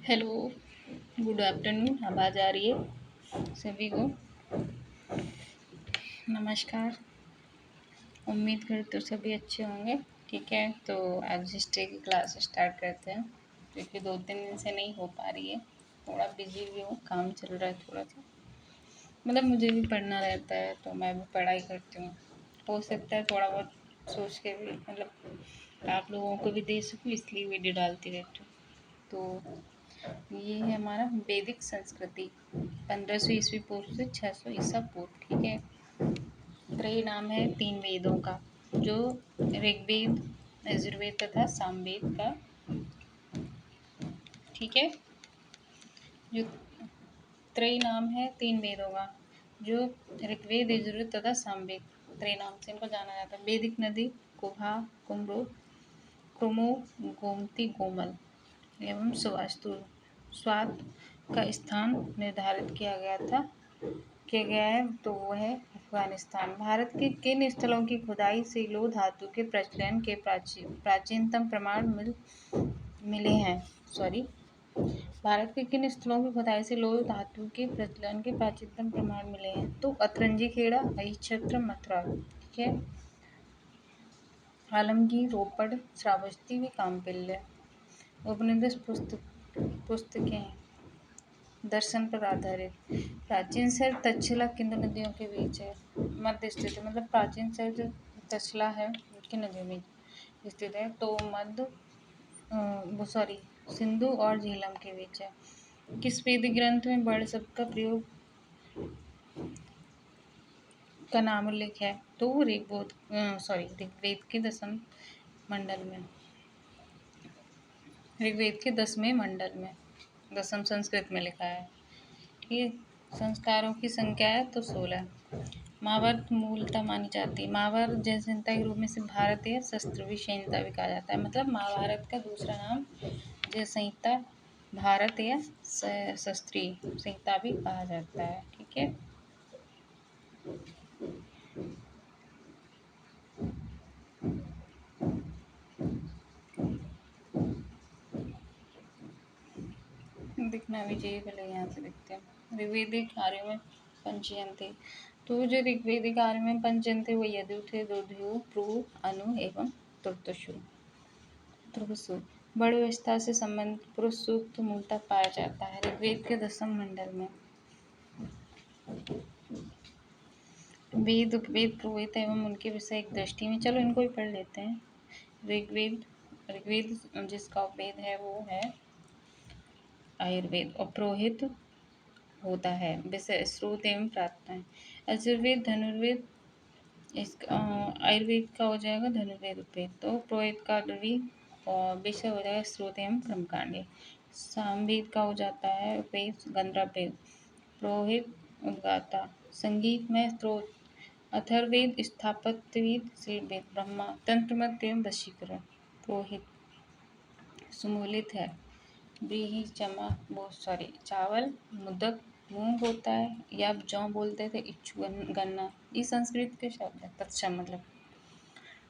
Hello, good afternoon. आवाज़ आ रही है सभी को? नमस्कार। उम्मीद करते हो सभी अच्छे होंगे। ठीक है, तो आज हिस्ट्री की क्लास स्टार्ट करते हैं, क्योंकि 2-3 दिन से नहीं हो पा रही है। थोड़ा बिजी भी हूँ, काम चल रहा है थोड़ा सा। मतलब मुझे भी पढ़ना रहता है, तो मैं भी पढ़ाई करती हूँ। हो सकता है थोड़ा बहुत सोच के भी मतलब आप लोगों को भी दे सकूँ, इसलिए वीडियो डालती रहती हूँ। तो ये है हमारा वैदिक संस्कृति, 1500 ईस्वी पूर्व से 600 ईसा पूर्व। ठीक है, त्रय नाम है 3 वेदों का, जो ऋग्वेद, यजुर्वेद तथा सामवेद का। ठीक है, जो त्रय नाम है 3 वेदों का, जो ऋग्वेद, यजुर्वेद तथा सामवेद, त्रय नाम से इनको जाना जाता है। वैदिक नदी कुभा, कुम्रो, क्रुमो, गोमती, गोमल एवं सुवास्तु स्वात का स्थान निर्धारित किया गया है, तो वो है अफगानिस्तान। भारत के किन स्थलों की खुदाई से लौह धातु के प्रचलन के प्राचीनतम प्रमाण मिले हैं? भारत के किन स्थलों की खुदाई से लौह धातु के प्रचलन के प्राचीनतम प्रमाण मिले हैं? तो अतरंजी खेड़ा, अहिच्छत्र, मथुरा। ठीक है, आलमगीर, रोपड़, श्रावस्ती व काम्पिल्य। उपनिषद पुस्तकें दर्शन पर आधारित। प्राचीन शहर तक्षशिला किन नदियों के बीच है? मध्य स्थित है। मतलब प्राचीन शहर जो तक्षशिला है किन नदियों में स्थित है? तो सिंधु और झेलम के बीच है। किस वैदिक ग्रंथ में वर्ण शब्द का प्रयोग का नाम उल्लेख है? तो ऋग्वेद के दसवें मंडल में, दसम संस्कृत में लिखा है। ठीक है, संस्कारों की संख्या है तो 16। महाभारत मूलतः मानी जाती है। महाभारत जय संहिता के रूप में से भारतीय शस्त्र संहिता भी कहा जाता है। मतलब महाभारत का दूसरा नाम जय संहिता, भारतीय शस्त्रीय संहिता भी कहा जाता है। ठीक है, दिखना भी चाहिए। पहले यहाँ से देखते हैं। ऋग्वेदिक आर्यों में पंचयन थे। तो जो ऋग्वेदिक आर्यों में पंचयन थे वो यदु थे, दुर्धु, प्रू, अनु एवं तुर्वसु। बड़ी अवस्था से संबंधित पुरुष सूक्त मूलतः पाया जाता है ऋग्वेद के 10वें मंडल में। वेद, उपवेद, पुरोहित एवं उनके विषय एक दृष्टि में। चलो इनको भी पढ़ लेते हैं। ऋग्वेद जिसका उपवेद है वो है आयुर्वेद, और पुरोहित होता है विषय स्रोत एवं प्रार्थनाएं। यजुर्वेद, धनुर्वेद, इसका आयुर्वेद का हो जाएगा धनुर्वेद उपवेद। तो पुरोहित का और विषय हो जाएगा स्रोत एवं कर्मकांड। सामवेद का हो जाता है उपवेद गंधर्ववेद, पुरोहित उद्गाता, संगीत में स्रोत अथर्ववेद, स्थापत्यवेद शिल्पवेद, ब्रह्मा तंत्रमत एवं वशीकरण। पुरोहित सुमूलित है। ब्रीही चावल, मुदक, मूंग होता है, या जौ बोलते थे, इच्छु, गन्ना। ये संस्कृत के शब्द है। तत्सम मतलब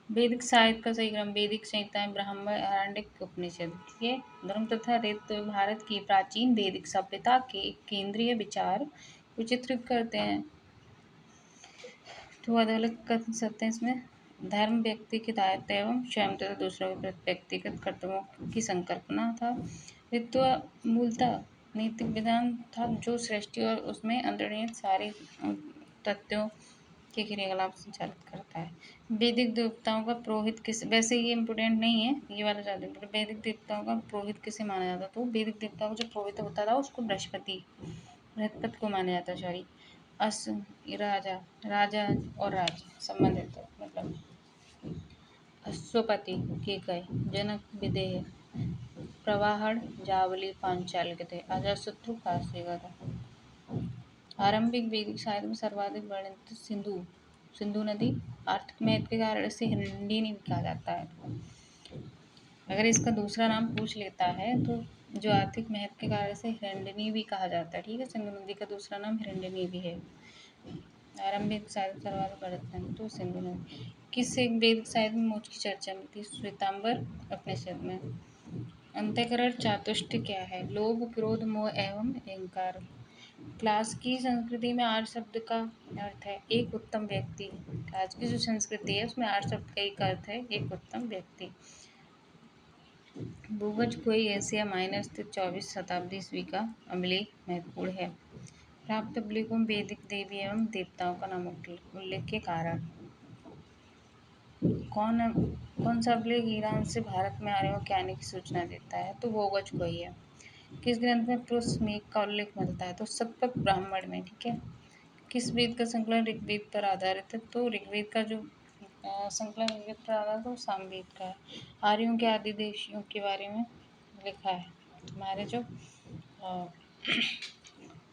वैदिक साहित्य का सही क्रम। वैदिक संहिताएं ब्राह्मण, आरण्यक, उपनिषद। ठीक है, धर्म तथा रीत भारत की प्राचीन वैदिक सभ्यता के एक केंद्रीय विचार को चित्रित करते हैं। तो अलग कर सकते हैं इसमें। धर्म व्यक्ति की दायित्व एवं स्वयं तथा दूसरों के प्रति व्यक्तिगत कर्तव्यों की संकल्पना था। ऋतु मूलतः नैतिक विधान था, जो सृष्टि और उसमें अंतर्निहित सारे तत्वों के क्रियाकलाप संचालित करता है। वैदिक देवताओं का पुरोहित किस, वैसे ये इम्पोर्टेंट नहीं है, ये वाला ज़्यादा इम्पोर्टेंट। वैदिक देवताओं का पुरोहित किसे माना जाता? तो वैदिक देवताओं का जो पुरोहित होता था उसको बृहस्पति को माना जाता। अस राजा राजा और राज संबंधित है। मतलब अश्वपति के कई, जनक, विदेह, प्रवाहण, जावली, पांचाल के थे, अजातशत्रु काशी का था। आरंभिक वैदिक साहित्य में सर्वाधिक वर्णित सिंधु नदी आर्थिक महत्व के कारण इसे हिरण्यनी कहा जाता है। अगर इसका दूसरा नाम पूछ लेता है तो जो आर्थिक महत्व के कारण इसे हिरण्यनी भी कहा जाता है। ठीक है, सिंधु नदी का दूसरा नाम हिरण्यनी भी है। आरंभिक साहित्य सर्वाधिक वर्णित तो सिंधु नदी। किस एक वैदिक साहित्य में मोक्ष की चर्चा मिलती है? श्वेतांबर उपनिषद में। अंतःकरण चातुष्ट क्या है? लोभ, क्रोध, मोह एवं अहंकार। क्लास की संस्कृति में आर्य शब्द का अर्थ है एक उत्तम व्यक्ति। क्लास की जो संस्कृति है उसमें आर्य शब्द का एक अर्थ है एक उत्तम व्यक्ति। भूगज कोई एशिया माइनर स्थित 24 शताब्दी ईस्वी का अभिलेख महत्वपूर्ण है। प्राप्त अभिलेखों में वैदिक देवी एवं देवताओं का नाम उल्लेख के कारण। कौन सा अभिलेख ईरान से भारत में आर्यों के आने की सूचना देता है? तो भोगज कोई है। किस ग्रंथ में पुरुष मेघ का उल्लेख मिलता है? तो शतपथ ब्राह्मण में। ठीक है। किस वेद का संकलन ऋग्वेद पर आधारित है? तो ऋग्वेद का जो संकलन ऋग्वेद पर आधारित है वो सामवेद का है। आर्यों के आदिदेशियों के बारे में लिखा है हमारे जो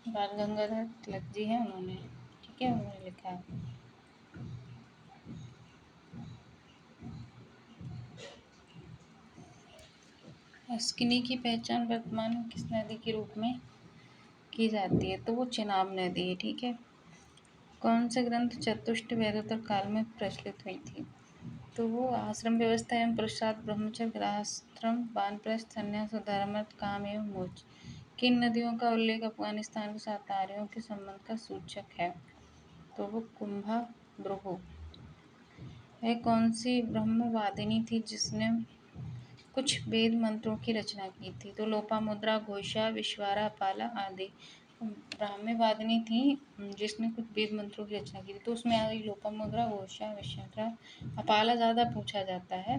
बाल गंगाधर तिलक जी हैं उन्होंने। ठीक है, उन्होंने लिखा है। अस्किनी की पहचान वर्तमान में किस नदी के रूप में की जाती है? तो वो चिनाब नदी है। ठीक है। कौन से ग्रंथ चतुष्ट वेदोत्तर काल में प्रचलित हुई थी? तो वो आश्रम व्यवस्था एवं पुरुषार्थ, ब्रह्मचर्य, गृहस्थाश्रम, वानप्रस्थ, संन्यास, धर्मार्थ, काम एवं मोक्ष। किन नदियों का उल्लेख अफगानिस्तान के साथ आर्यों के संबंध का सूचक है? तो वो कुंभा, ब्रुहु। वह कौन सी ब्रह्मवादिनी थी जिसने कुछ वेद मंत्रों की रचना की थी? तो लोपामुद्रा, घोषा, विश्वारा, अपाला आदि। ब्राह्म्यवादिनी थी जिसने कुछ वेद मंत्रों की रचना की थी। तो उसमें आ गई लोपामुद्रा, घोषा, विश्वारा, अपाला। ज़्यादा पूछा जाता है,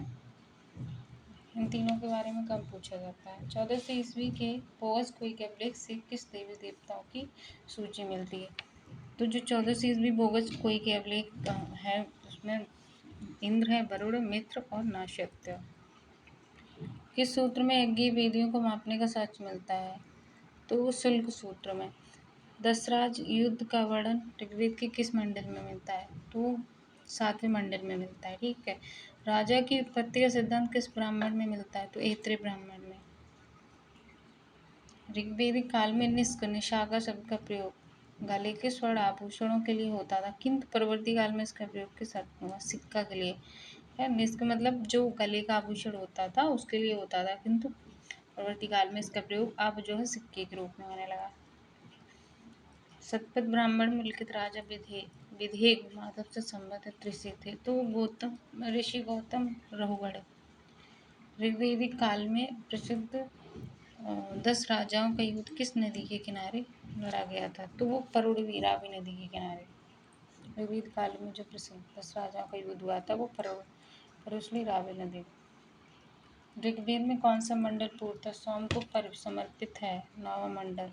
इन तीनों के बारे में कम पूछा जाता है। 1400 ईस्वी के भोगज कोई के अभिलेख से किस देवी देवताओं की सूची मिलती है? तो जो 1400 ईस्वी भोगज कोई के अभिलेख है उसमें इंद्र है, वरुण, मित्र और नाशत्य। किस सूत्र में यज्ञ वेदियों को मापने का साक्ष्य मिलता है? तो वो शुल्क सूत्र में। दशराज युद्ध का वर्णन ऋग्वेद के किस मंडल में मिलता है? तो 7वें मंडल में मिलता है। ठीक है। राजा की उत्पत्ति का सिद्धांत किस ब्राह्मण में मिलता है? तो ऐत्रेय ब्राह्मण में। ऋग्वेदिक काल में निष्क, निशाका शब्द का प्रयोग गले के स्वर्ण आभूषणों के लिए होता था, किंतु परवर्ती काल में इसका प्रयोग किस अर्थ में हुआ? सिक्का के लिए है। निष्क मतलब जो गले का आभूषण होता था उसके लिए होता था, किंतु परवर्ती काल में इसका प्रयोग अब जो है सिक्के के रूप में होने लगा। शतपथ ब्राह्मण में लिखित राजा विधेय माधव से संबंधित ऋषि थे। तो गौतम ऋषि गौतम रहुगढ़। ऋग्वेदिक काल में प्रसिद्ध 10 राजाओं का युद्ध किस नदी के किनारे लड़ा गया था? तो वो परुड़वी रावी नदी के किनारे। ऋग्वेद काल में जो प्रसिद्ध 10 राजाओं का युद्ध हुआ था वो परुसली रावी नदी। ऋग्वेद में कौन सा मंडल पूर्णतः सोम को समर्पित है? 9वां मंडल।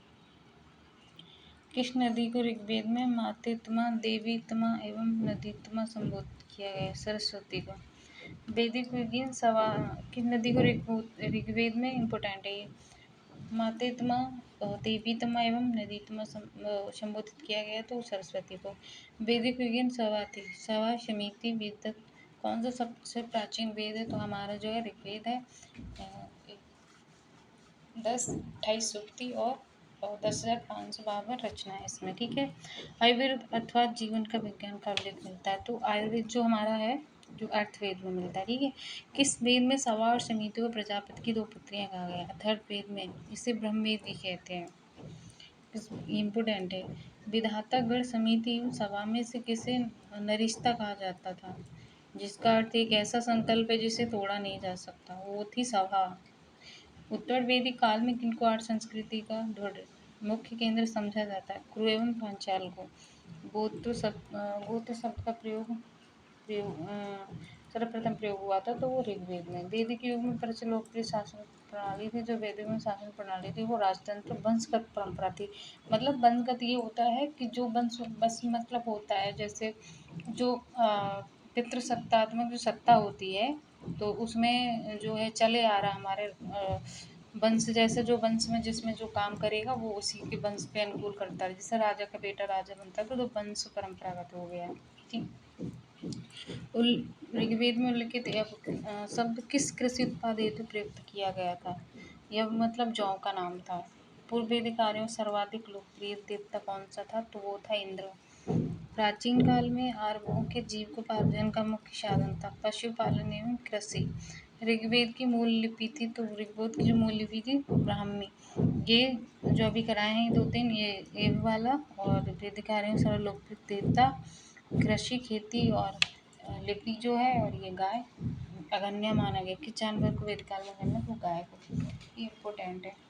किस नदी को ऋग्वेद में मातेत्मा, देवीत्मा एवं नदीत्मा संबोधित किया गया है? सरस्वती को। वैदिक विज्ञान सवा किस नदी को ऋग्वेद में इम्पोर्टेंट है ये? मातेत्मा, देवीत्मा एवं नदीत्मा संबोधित किया गया तो सरस्वती को। वैदिक विज्ञान सवा थी। सवा, शमीति, विदत। कौन सा सबसे प्राचीन वेद है? तो हमारा जो है ऋग्वेद है। 28 सूक्ति और 10,552 रचना है इसमें। ठीक है। आयुर्वेद अथवा जीवन का विज्ञान का उल्लेख मिलता है। तो आयुर्वेद जो हमारा है जो अर्थवेद में मिलता है। ठीक है। किस वेद में सवा और समिति को प्रजापति की 2 पुत्रियां कहा गया? अथर्ववेद में। इसे ब्रह्मवेद भी कहते हैं। इम्पोर्टेंट है। विधाता गण समिति एवं सभा में से किसे नरिस्ता कहा जाता था? जिसका अर्थ एक ऐसा संकल्प है जिसे तोड़ा नहीं जा सकता, वो थी सभा। उत्तर वैदिक काल में किनको आर्य संस्कृति का दृढ़ मुख्य केंद्र समझा जाता है? कुरु एवं पांचाल को। गोत्र शब्द का प्रयोग सर्वप्रथम प्रयोग हुआ था तो वो ऋग्वेद में। वैदिक युग में प्रचलित लोकप्रिय शासन प्रणाली थी, जो वेदों में शासन प्रणाली थी वो राजतंत्र वंशगत परंपरा थी। मतलब वंशगत ये होता है कि जो वंश बस मतलब होता है जैसे जो पितृसत्तात्मक जो सत्ता होती है तो उसमें जो है चले आ रहा हमारे वंश, जैसे जो वंश में जिसमें जो काम करेगा वो उसी के वंश पे अनुकूल करता है। जैसे राजा का बेटा राजा बनता है तो वंश परंपरागत हो गया। ठीक। ऋग्वेद में उल्लिखित शब्द किस कृषि उत्पाद हेतु प्रयुक्त किया गया था? यह मतलब जौ का नाम था। पूर्व वैदिक कार्यों सर्वाधिक लोकप्रिय देवता कौन सा था? तो वो था इंद्र। प्राचीन काल में आर्यों के जीविकोपार्जन का मुख्य साधन था पशुपालन एवं कृषि। ऋग्वेद की मूल लिपि थी, तो ऋग्वेद की जो मूल लिपि थी ब्राह्मी। ये जो अभी कराए हैं 2-3, ये वाला और वैदिक कार्यों सर्व लोकप्रिय देवता, कृषि, खेती और लिपि जो है, और ये गाय अगन्य माना गया। किस जानवर को वेद काल में गणना, वो गाय को। ये इम्पोर्टेंट है।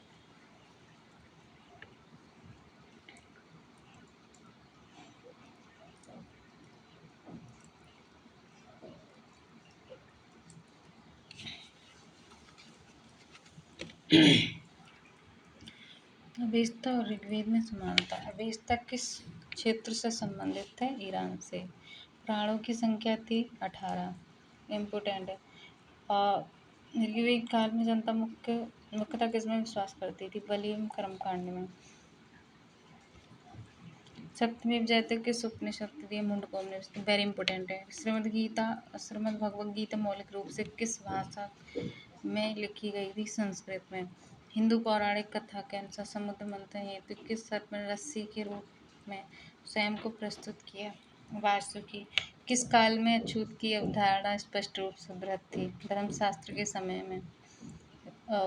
अवेस्ता और ऋग्वेद में समानता। अवेस्ता किस क्षेत्र से संबंधित है? ईरान से। प्राणों की संख्या थी 18। इम्पोर्टेंट है। ऋग्वेद काल में जनता मुख्यतः किसमें विश्वास करती थी? बलि एवं कर्मकांड में। सप्तमेव जयते किस उपनिषद के लिए? मुंडको उपनिषद। वेरी इंपॉर्टेंट है। श्रीमद् भगवद गीता मौलिक रूप से किस भाषा में लिखी गई थी? संस्कृत में। हिंदू पौराणिक कथा के अनुसार समुद्र मंथन हेतु किस सर्प ने रस्सी के रूप में स्वयं को प्रस्तुत किया? वासुकी। किस काल में अछूत की अवधारणा स्पष्ट रूप से उभरत थी? धर्मशास्त्र के समय में।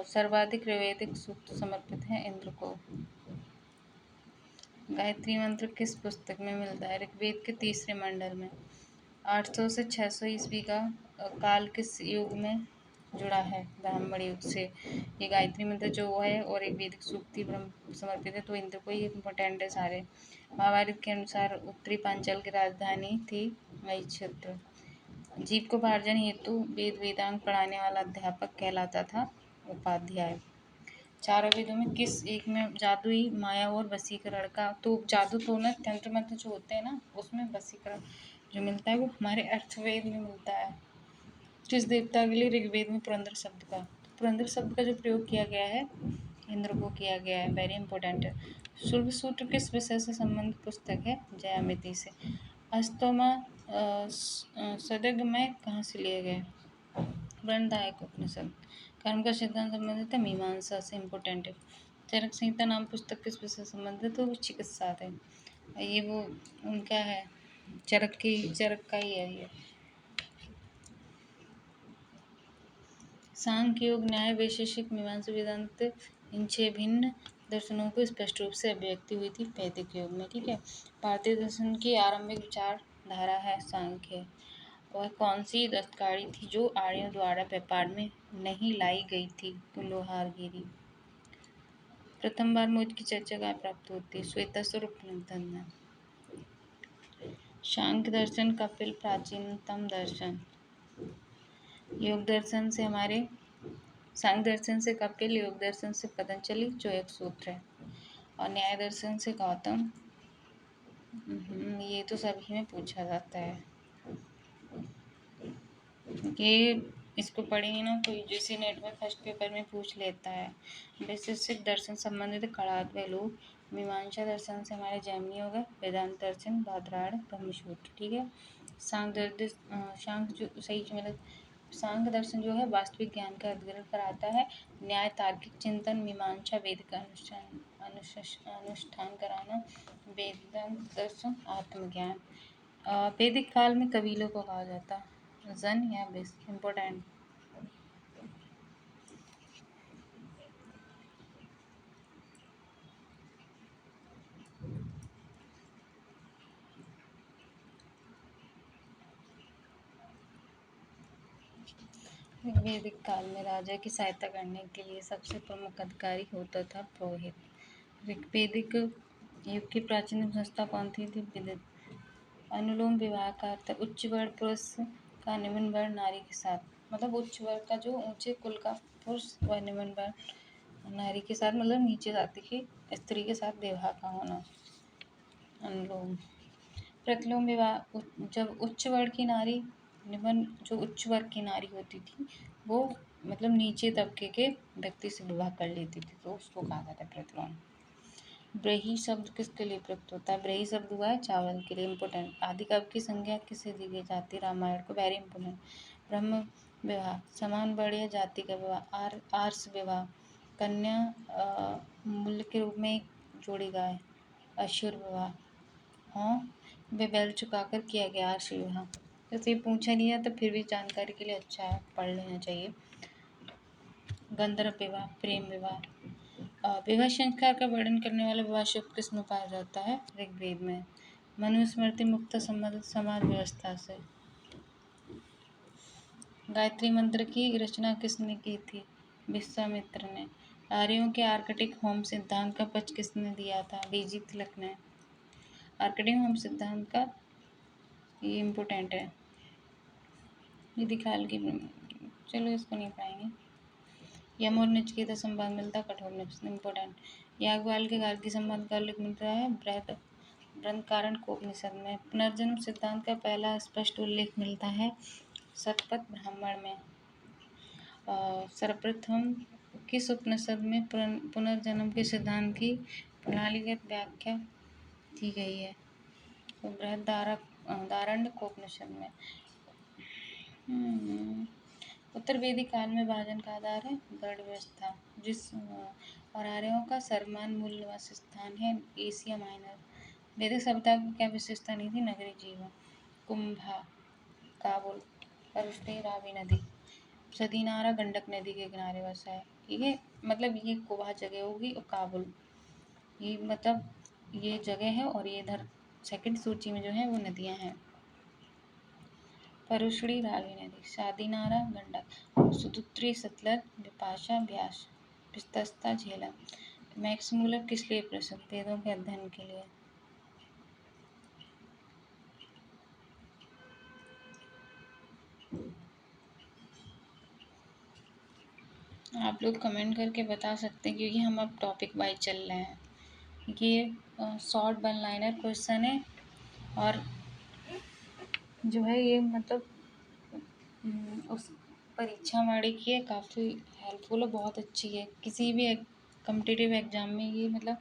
सर्वाधिक वैदिक सूक्त समर्पित है इंद्र को। गायत्री मंत्र किस पुस्तक में मिलता है? ऋग्वेद के तीसरे मंडल में। 800 से 600 ईस्वी का काल किस युग में जुड़ा है? ब्राह्मण युग से। ये गायत्री मंत्र जो है और एक वैदिक सूक्ति ब्रह्म समर्पित है, तो इंद्र को ये इम्पोर्टेंट है सारे। महाभारत के अनुसार उत्तरी पांचाल की राजधानी थी नक्षत्र। जीव को पार्जन हेतु वेद वेदांग पढ़ाने वाला अध्यापक कहलाता था उपाध्याय। चारों वेदों में किस एक में जादुई माया और वशीकरण का? तो जादू तो ना तंत्र मंत्र जो होते हैं ना, उसमें वशीकरण जो मिलता है वो हमारे अर्थवेद में मिलता है। किस देवता के लिए ऋग्वेद में पुरंदर शब्द का? तो पुरंदर शब्द का जो प्रयोग किया गया है इंद्र को किया गया है। वेरी इंपॉर्टेंट है। सूर्य सूत्र किस विषय से संबंधित पुस्तक है? ज्यामिति से। अस्तोमा सदग में कहाँ से लिए गए? बृहदारण्यक उपनिषद। कर्म का सिद्धांत संबंधित है मीमांसा से। इम्पोर्टेंट है। चरक संहिता नाम पुस्तक किस विषय से संबंधित है? वो चिकित्सा है। ये वो उनका है, चरक का ही है ये। सांख्य, योग, न्याय, वैशेषिक, मीमांसा, वेदांत, इन 6 भिन्न दर्शनों को स्पष्ट रूप से अभिव्यक्ति हुई थी वैदिक युग में। ठीक है। भारतीय दर्शन की आरंभिक विचारधारा है सांख्य। वह कौन सी दस्तकारी थी जो आर्यों द्वारा व्यापार में नहीं लाई गई थी? तो लोहारगिरी। प्रथम बार मोज की चर्चा कहाँ प्राप्त होती है? श्वेताश्वर उपनिषद में। सांख्य दर्शन कपिल प्राचीनतम दर्शन। योग दर्शन से हमारे सांख्य दर्शन से कपिल, योग दर्शन से पतंजलि जो एक सूत्र है, और न्याय दर्शन से गौतम। ये तो सभी में पूछा जाता है। ये इसको पढ़ेंगे ना तो यूजीसी नेट में फर्स्ट पेपर में पूछ लेता है। वैशेषिक दर्शन संबंधित कड़ाक व लोक। मीमांसा दर्शन से हमारे जैमिनी होगा। वेदांत दर्शन बादरायण ब्रह्मसूत्र। ठीक है। सांख्य जो सही मतलब सांख्य दर्शन जो है वास्तविक ज्ञान का अध्ययन कराता है। न्याय तार्किक चिंतन, मीमांसा वेद का अनुष्ठान कराना, वेदांत दर्शन आत्मज्ञान। वैदिक काल में कबीलों को कहा जाता जन या बेस। इम्पोर्टेंट। वैदिक काल में राजा की सहायता करने के लिए सबसे प्रमुख अधिकारी होता था पुरोहित। ऋग्वैदिक युग की प्राचीन संस्था कौन थी? विदित। अनुलोम विवाह का अर्थ उच्च वर्ण पुरुष का निम्न वर्ण नारी के साथ, मतलब उच्च वर्ण का जो ऊंचे कुल का पुरुष व निम्न वर्ण नारी के साथ, मतलब नीचे जाति की स्त्री के साथ विवाह का होना। अनुलोम। प्रतिलोम विवाह जब उच्च वर्ण की नारी निम्न जो उच्च वर्ग की नारी होती थी वो मतलब नीचे तबके के व्यक्ति से विवाह कर लेती थी, तो उसको कहा जाता है प्रतिलोम। ब्रही शब्द किसके लिए प्रयुक्त होता है? ब्रही शब्द हुआ है चावल के लिए। इम्पोर्टेंट। आदिकवि की संज्ञा किसे दी गई जाती है? रामायण को। Very important. ब्रह्म विवाह समान वर्ण या जाति का विवाह। आर्ष विवाह कन्या मूल्य के रूप में एक जोड़ी गाय। अशुर विवाह हाँ वे बैल चुकाकर किया गया आर्ष विवाह। जैसे ये पूछा नहीं है तो फिर भी जानकारी के लिए अच्छा है, पढ़ लेना चाहिए। गंधर्व विवाह, प्रेम विवाह। विवाह संस्कार का वर्णन करने वाला विवाह शब्द किसमें पाया जाता है? ऋग्वेद में। मनुस्मृति मुक्त संबंध समाज व्यवस्था से। गायत्री मंत्र की रचना किसने की थी? विश्वामित्र ने। आर्यों के आर्कटिक होम सिद्धांत का पक्ष किसने दिया था? बीजी तिलक ने। आर्कटिक होम सिद्धांत का ये इम्पोर्टेंट है। निधि खाल की, चलो इसको नहीं पढ़ाएंगे। यम और नचिकेता संवाद मिलता, कठोर निश्चय इम्पोर्टेंट। याज्ञवल्क्य के गार्गी संवाद का उल्लेख मिलता है बृहदारण्यक उपनिषद में। पुनर्जन्म सिद्धांत का पहला स्पष्ट उल्लेख मिलता है शतपथ ब्राह्मण में। सर्वप्रथम किस उपनिषद में पुनर्जन्म के सिद्धांत की प्रणालीगत व्याख्या की गई है? तो बृहदारण्यक उपनिषद में। उत्तर वैदिक काल में भाजन का आधार है गढ़ व्यवस्था, और आर्यों का सर्वमान्य मूल निवास स्थान है एशिया माइनर। वैदिक सभ्यता की क्या विशेषता नहीं थी? नगरीय जीवन। कुंभा, काबुल, परस्ते, रावी नदी, सदीनारा गंडक नदी के किनारे बसा है। ठीक है, मतलब ये कुबा जगह होगी और काबुल, ये मतलब ये जगह है, और ये इधर सेकंड सूची में जो है वो नदियां हैं। परुशड़ी, रावी नदी, सादीनारा गंडक, सुदुत्री सतलज, विपाशा ब्यास, पिस्ता झेलम। मैक्स मूलर किस लिए प्रसिद्ध? वेदों के अध्ययन के लिए। आप लोग कमेंट करके बता सकते हैं, क्योंकि हम अब टॉपिक वाइज चल रहे हैं। ये शॉर्ट वन लाइनर क्वेश्चन है, और जो है ये मतलब उस परीक्षा वाणी की है, काफ़ी हेल्पफुल है, बहुत अच्छी है। किसी भी कॉम्पिटिटिव एग्जाम में ये मतलब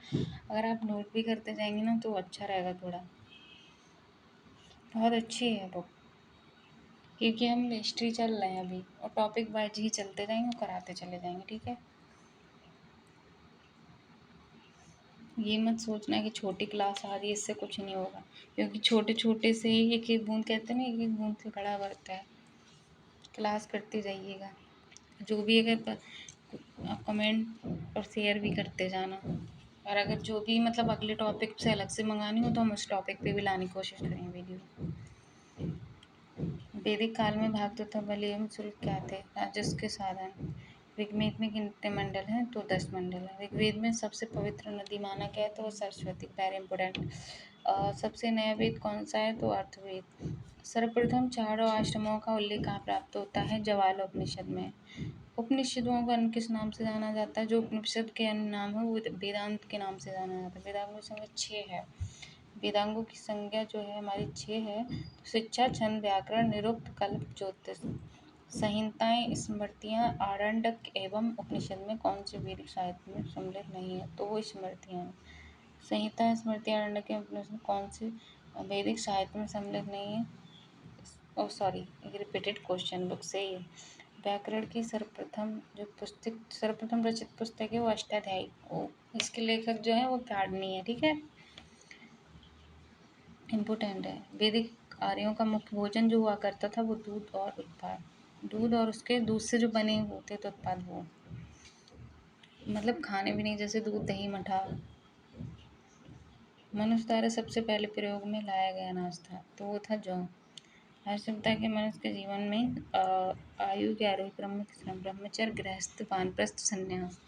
अगर आप नोट भी करते जाएंगे ना तो अच्छा रहेगा थोड़ा। बहुत अच्छी है बुक, क्योंकि हम हिस्ट्री चल रहे हैं अभी, और टॉपिक वाइज ही चलते जाएंगे और कराते चले जाएंगे। ठीक है, ये मत सोचना कि छोटी क्लास आ रही है इससे कुछ नहीं होगा, क्योंकि छोटे छोटे से ही एक एक बूंद, कहते हैं ना, एक एक बूंद से घड़ा भरता है। क्लास करते जाइएगा, जो भी अगर कमेंट और शेयर भी करते जाना, और अगर जो भी मतलब अगले टॉपिक से अलग से मंगानी हो तो हम उस टॉपिक पे भी लाने की कोशिश करेंगे वीडियो। वैदिक काल में भाग तथा बलि एवं शुल्क क्या थे? राजस्व के साधन। ऋग्वेद में कितने मंडल हैं? तो 10 मंडल हैं। ऋग्वेद में सबसे पवित्र नदी माना गया है तो सरस्वती, वेरी इंपॉर्टेंट। सबसे नया वेद कौन सा है? तो अर्थवेद। सर्वप्रथम चारों आश्रमों का उल्लेख कहाँ प्राप्त होता है? ज्वाल उपनिषद में। उपनिषदों को अन्य किस नाम से जाना जाता है? जो उपनिषद के अन्य नाम है वो वेदांत के नाम से जाना जाता है। वेदांगों की संख्या 6 है। वेदांगों की संख्या जो है हमारी 6 है। तो शिक्षा, छंद, व्याकरण, निरुक्त, कल्प, ज्योतिष। संहिताएं, स्मृतियां, आरण्यक एवं उपनिषद में कौन से वैदिक साहित्य में सम्मिलित नहीं है? तो वो स्मृतियां। संहिता, स्मृति, आरण्यक एवं उपनिषद में कौन से वैदिक साहित्य में सम्मिलित नहीं है? ओ सॉरी, रिपीटेड क्वेश्चन बुक से ही। व्याकरण की सर्वप्रथम रचित पुस्तक है वो अष्टाध्यायी। इसके लेखक जो है वो प्राणनी है। ठीक है, इम्पोर्टेंट है। वैदिक आर्यों का मुख्य भोजन जो हुआ करता था वो दूध और उत्पाद, दूध और उसके दूध से जो बने होते थे उत्पाद, वो मतलब खाने भी नहीं, जैसे दूध, दही, मठा। मनुष्य द्वारा सबसे पहले प्रयोग में लाया गया अनाज था तो वो था जौ। हर सभ्यता के मनुष्य के जीवन में आयु के आरोही क्रम में ब्रह्मचर्य, गृहस्थ, वानप्रस्थ, संन्यास।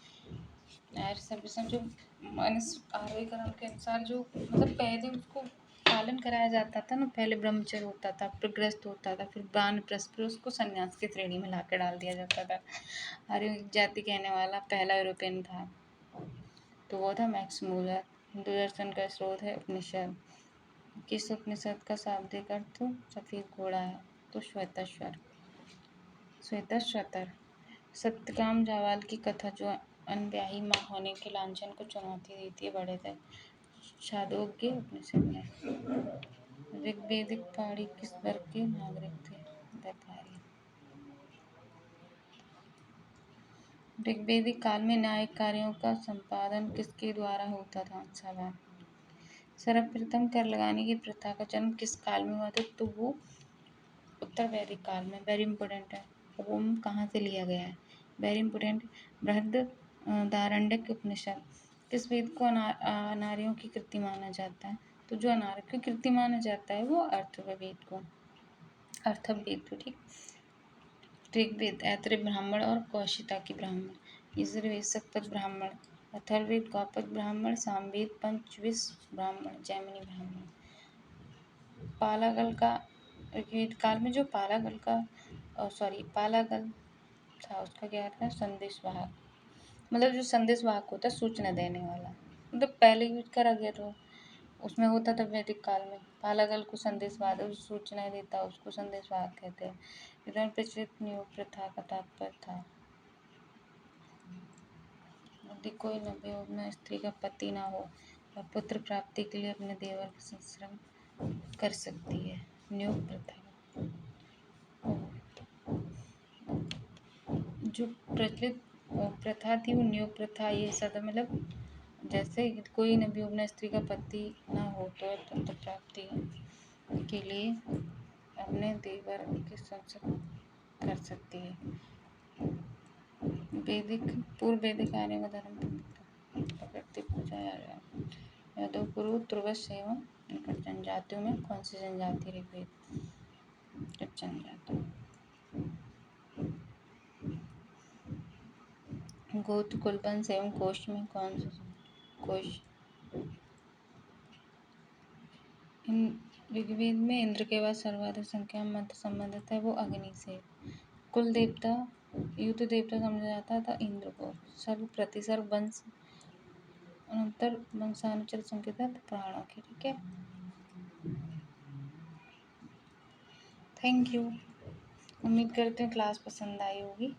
हर सभ्यता जो मनुष्य आरोही क्रम के अनुसार जो मतलब पहले उसको पालन कराया जाता था ना, पहले ब्रह्मचर्य होता था, फिर गृहस्थ होता था, फिर वानप्रस्थ, फिर उसको संन्यास की श्रेणी में लाकर डाल दिया जाता था। आर्य जाति कहने वाला पहला यूरोपियन था तो वो था मैक्स मूलर। हिंदू दर्शन का स्रोत है उपनिषद। किस उपनिषद का शाब्दिक अर्थ सफेद घोड़ा है? तो श्वेताश्वर, श्वेताश्वतर। सत्यकाम जावाल की कथा जो अनब्याही माँ होने के लांछन को चुनौती देती है, बड़े थे छांदोग्य उपनिषद में। ऋग्वेदिक पहाड़ी किस वर्ग के नागरिक थे? व्यापारी। ऋग्वेदिक काल में न्यायिक कार्यों का संपादन किसके द्वारा होता था? सभा। सर्वप्रथम कर लगाने की प्रथा का जन्म किस काल में हुआ था? तो वो उत्तर वैदिक काल में। वेरी इंपॉर्टेंट है। ओम कहाँ से लिया गया है? Very important. बृहदारण्यक उपनिषद। किस वेद को नारियों की कृति माना जाता है? तो जो अनार्य की कृति माना जाता है वो अर्थवेद को, अर्थवेद को, ठीक। ऋग्वेद ऐतरेय ब्राह्मण और कौशिकी ब्राह्मण, यजुर्वेद शतपथ ब्राह्मण, अथर्ववेद गौपद ब्राह्मण, सामवेद पंचविश ब्राह्मण, जैमिनी ब्राह्मण। पालागल का ऋग्वेद काल में जो पालागल था उसका क्या था? संदेशवाहक, मतलब जो संदेशवाहक होता है, सूचना देने वाला, मतलब पहले यूज करा गया तो उसमें होता था वैदिक काल में। पालागल को संदेशवाहक, सूचनाएं देता उसको संदेशवाहक कहते हैं। इधर प्रचलित नियोग प्रथा का तात्पर्य था यदि कोई नवविवाहित में स्त्री का पति ना हो वह पुत्र प्राप्ति के लिए अपने देवर का संश्रम कर सकती है। नियोग प्रथा जो प्रचलित प्रथा थी वो नियोग प्रथा, ये सदा मतलब जैसे कोई नवविवाहित स्त्री का पति ना हो तो पुत्र प्राप्ति के लिए अपने देवर के संश्रम कर सकती है। वैदिक पूर्व वैदिक आर्य का धर्म प्रकृति पूजा यादव गुरु तुर्वस एवं निकट जनजातियों में कौन सी जनजाति? ऋग्वेद जनजाति। गोत्र कुलवंश एवं कोश में कौन सा? कोश। ऋग्वेद में इंद्र के बाद सर्वाधिक संख्या में मंत्र संबंधित है वो अग्नि से। कुल देवता युद्ध देवता समझा जाता था इंद्र को। सर्व प्रतिसर्व वंश अनंतर वंशानुचर संकेत प्राणों की, ठीक है। Thank you. उम्मीद करते हैं क्लास पसंद आई होगी।